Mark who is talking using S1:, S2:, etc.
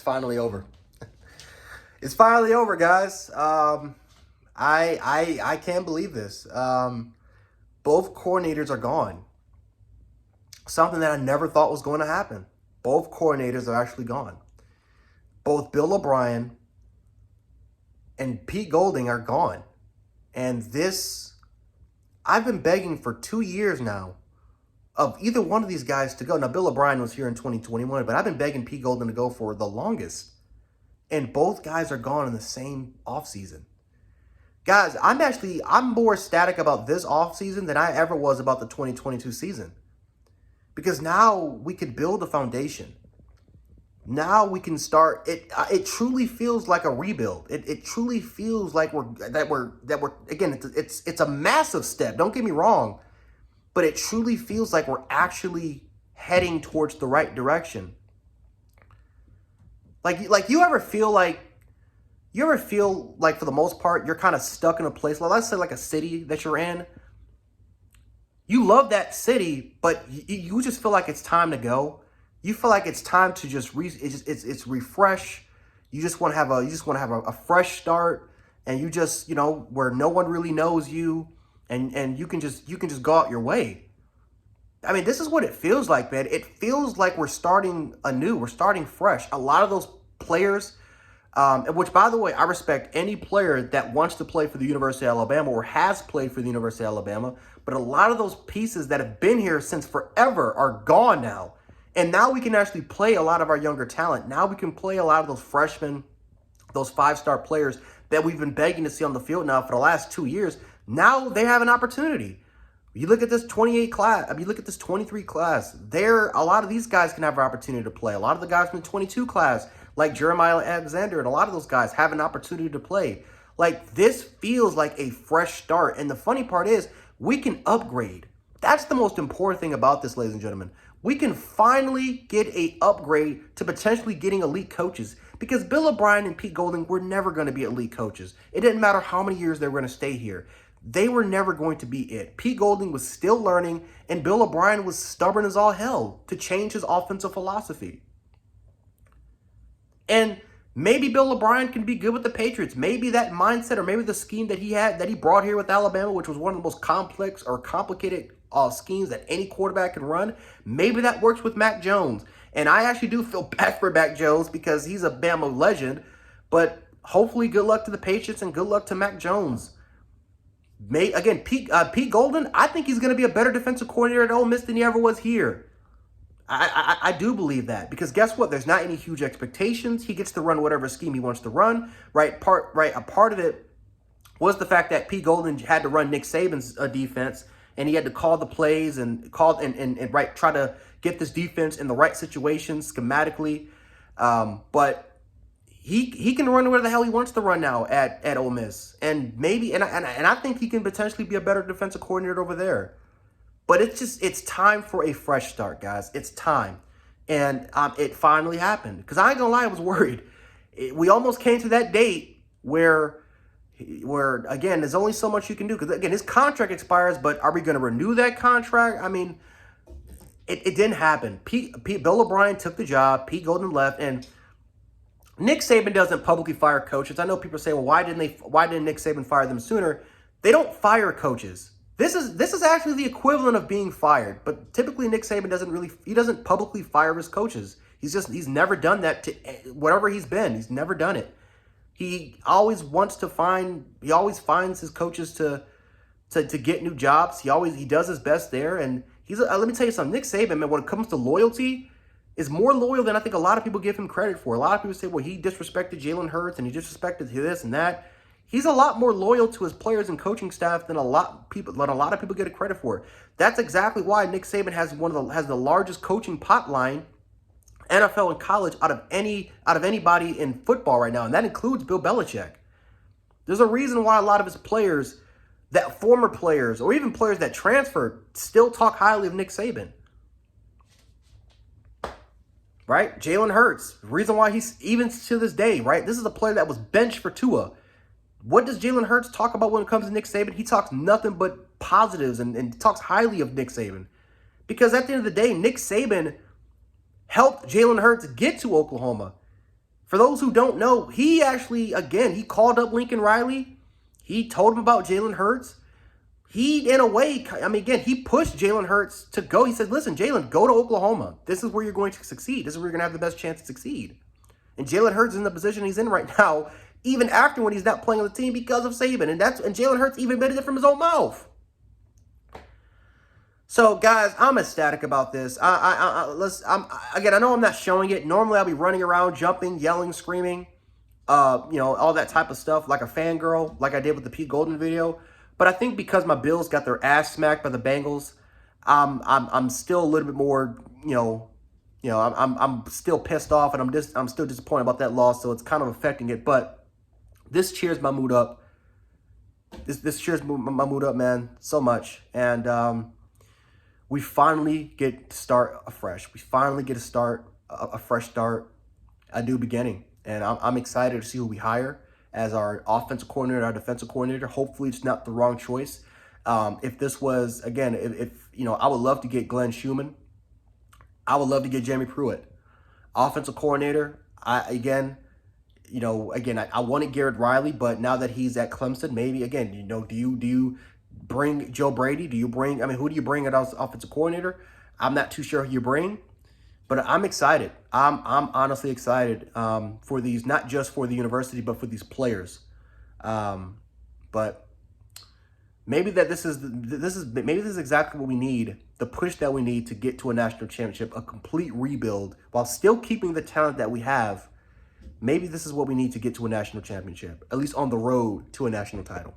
S1: finally over. It's finally over, guys. I can't believe this. Both coordinators are gone. Something that I never thought was going to happen. Both coordinators are actually gone. Both Bill O Brien and Pete Golding are gone. And this, I've been begging for 2 years now of either one of these guys to go. Now, Bill O Brien was here in 2021, but I've been begging Pete Golding to go for the longest. And both guys are gone in the same offseason. Guys, I'm more ecstatic about this offseason than I ever was about the 2022 season. Because now we could build a foundation. Now we can start. It truly feels like a rebuild. It truly feels like we're again. It's a massive step. Don't get me wrong, but it truly feels like we're actually heading towards the right direction. Like you ever feel like for the most part you're kind of stuck in a place. Like, let's say like a city that you're in. You love that city, but you just feel like it's time to go. You feel like it's time to just it's refresh. You just want to have a fresh start, and you just, where no one really knows you, and you can just go out your way. I mean, this is what it feels like, man. It feels like we're starting anew. We're starting fresh. A lot of those players, which, by the way, I respect any player that wants to play for the University of Alabama or has played for the University of Alabama. But a lot of those pieces that have been here since forever are gone now. And now we can actually play a lot of our younger talent. Now we can play a lot of those freshmen, those five-star players that we've been begging to see on the field now for the last 2 years. Now they have an opportunity. You look at this 28 class, you look at this 23 class, a lot of these guys can have an opportunity to play. A lot of the guys from the 22 class, like Jeremiah Alexander, and a lot of those guys have an opportunity to play. Like, this feels like a fresh start. And the funny part is, we can upgrade. That's the most important thing about this, ladies and gentlemen. We can finally get an upgrade to potentially getting elite coaches, because Bill O Brien and Pete Golding were never going to be elite coaches. It didn't matter how many years they were going to stay here. They were never going to be it. Pete Golding was still learning, and Bill O Brien was stubborn as all hell to change his offensive philosophy. And maybe Bill O Brien can be good with the Patriots. Maybe that mindset, or maybe the scheme that he brought here with Alabama, which was one of the most complex or complicated schemes that any quarterback can run, maybe that works with Mac Jones. And I actually do feel bad for Mac Jones because he's a Bama legend. But hopefully, good luck to the Patriots and good luck to Mac Jones. Pete Golding, I think he's going to be a better defensive coordinator at Ole Miss than he ever was here. I do believe that, because guess what? There's not any huge expectations. He gets to run whatever scheme he wants to run. A part of it was the fact that Pete Golding had to run Nick Saban's defense, and he had to call the plays and try to get this defense in the right situation schematically. But he can run where the hell he wants to run now at Ole Miss, and I think he can potentially be a better defensive coordinator over there. But it's time for a fresh start, guys. It's time. And it finally happened. Because I ain't going to lie, I was worried. We almost came to that date where, again, there's only so much you can do. Because, again, his contract expires, but are we going to renew that contract? I mean, it didn't happen. Bill O Brien took the job. Pete Golding left. And Nick Saban doesn't publicly fire coaches. I know people say, well, why didn't Nick Saban fire them sooner? They don't fire coaches. This is actually the equivalent of being fired, but typically Nick Saban doesn't publicly fire his coaches. He's never done that to whatever he's been. He's never done it. He always finds his coaches to get new jobs. He does his best there, and let me tell you something. Nick Saban, man, when it comes to loyalty, is more loyal than I think a lot of people give him credit for. A lot of people say, well, he disrespected Jalen Hurts and he disrespected this and that. He's a lot more loyal to his players and coaching staff than a lot of people get credit for. That's exactly why Nick Saban has the largest coaching potline, NFL and college, out of anybody in football right now, and that includes Bill Belichick. There's a reason why a lot of his players, that former players or even players that transferred, still talk highly of Nick Saban. Right? Jalen Hurts, the reason why he's even to this day, right? This is a player that was benched for Tua. What does Jalen Hurts talk about when it comes to Nick Saban? He talks nothing but positives and talks highly of Nick Saban. Because at the end of the day, Nick Saban helped Jalen Hurts get to Oklahoma. For those who don't know, he actually, again, he called up Lincoln Riley. He told him about Jalen Hurts. He, in a way, I mean, again, he pushed Jalen Hurts to go. He said, listen, Jalen, go to Oklahoma. This is where you're going to succeed. This is where you're going to have the best chance to succeed. And Jalen Hurts is in the position he's in right now, even after when he's not playing on the team because of Saban. And Jalen Hurts even admitted it from his own mouth. So, guys, I'm ecstatic about this. Again, I know I'm not showing it. Normally, I'll be running around, jumping, yelling, screaming, all that type of stuff, like a fangirl, like I did with the Pete Golden video. But I think because my Bills got their ass smacked by the Bengals, I'm still a little bit more, I'm still pissed off, and I'm still disappointed about that loss. So it's kind of affecting it. But this cheers my mood up. This cheers my mood up, man, so much. And we finally get to start afresh. We finally get to start a fresh start, a new beginning. And I'm excited to see who we hire as our offensive coordinator, our defensive coordinator. Hopefully it's not the wrong choice. If this was, again, I would love to get Glenn Schumann. I would love to get Jamie Pruitt. Offensive coordinator, I wanted Garrett Riley, but now that he's at Clemson, maybe, again, do you bring Joe Brady? Who do you bring as offensive coordinator? I'm not too sure who you bring. But I'm excited. I'm honestly excited for these, not just for the university, but for these players. But maybe this is exactly what we need, the push that we need to get to a national championship, a complete rebuild, while still keeping the talent that we have. Maybe this is what we need to get to a national championship, at least on the road to a national title.